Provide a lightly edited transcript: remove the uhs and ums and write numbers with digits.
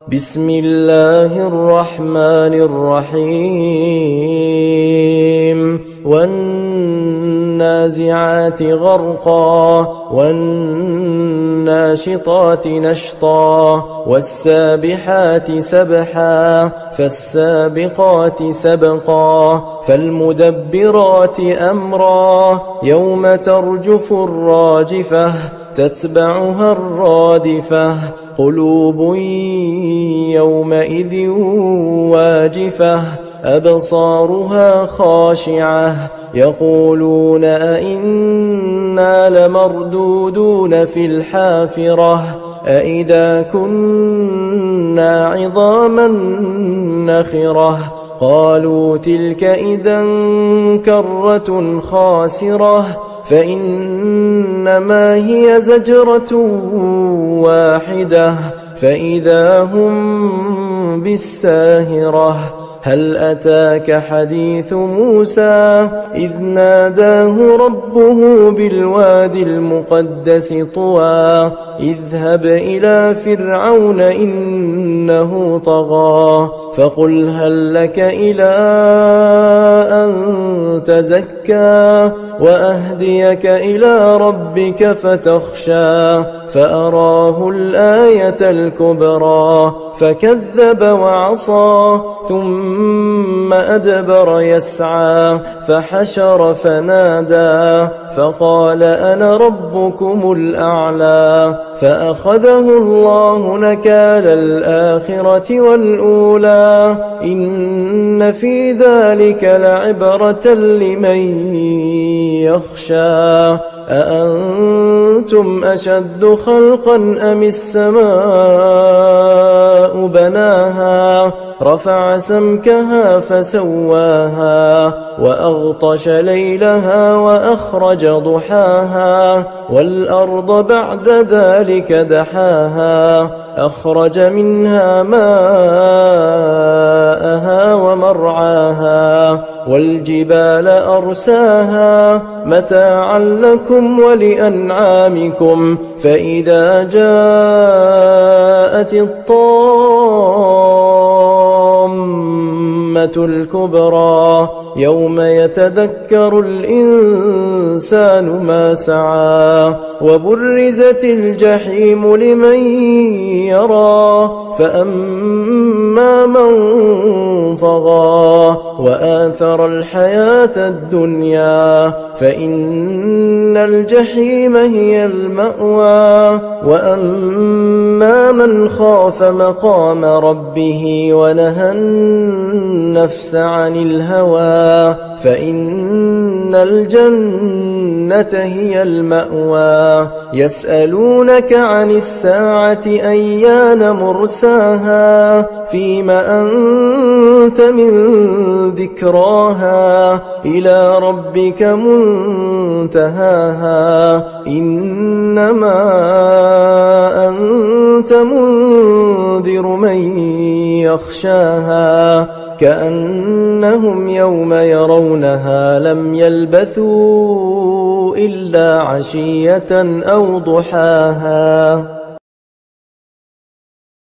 بسم الله الرحمن الرحيم والنازعات غرقا والناشطات نشطا والسابحات سبحا فالسابقات سبقا فالمدبرات أمرا يوم ترجف الراجفة تتبعها الرادفة قلوب يومئذ واجفة أبصارها خاشعة يقولون أئنا لمردودون في الحافرة أئذا كنا عظاما نخرة قالوا تلك إذا كرة خاسرة فإنما هي زجرة واحدة فإذا هم بالساهرة هل أتاك حديث موسى إذ ناداه ربه بالوادي المقدس طوى اذهب إلى فرعون إنه طغى فقل هل لك إلى أن تزكى وأهديك إلى ربك فتخشى فأراه الآية الكبرى فكذب وعصى ثم أدبر يسعى فحشر فنادى فقال أنا ربكم الأعلى فأخذه الله نكال الآخرة والأولى إن في ذلك لعبرة لمن يخشى أأنتم أشد خلقا أم السماء بناها رفع سمكها فسواها وأغطش ليلها وأخرج ضحاها والأرض بعد ذلك دحاها أخرج منها ماءها ومرعاها والجبال أرساها متاعا لكم ولأنعامكم فإذا جاءت الطامة الكبرى يوم يتذكر الإنسان ما سعى وبرزت الجحيم لمن يرى فأما من طغى وآثر الحياة الدنيا فإن الجحيم هي المأوى وأما من خاف مقام ربه ونهى النفس عن الهوى فإن الجنة هي المأوى يسألونك عن الساعة أيان مرساها فيم أنت من ذكراها إلى ربك منتهاها إنما أنت منذر من يخشاها كأنهم يوم يرونها لم يلبثوا إلا عشية أو ضحاها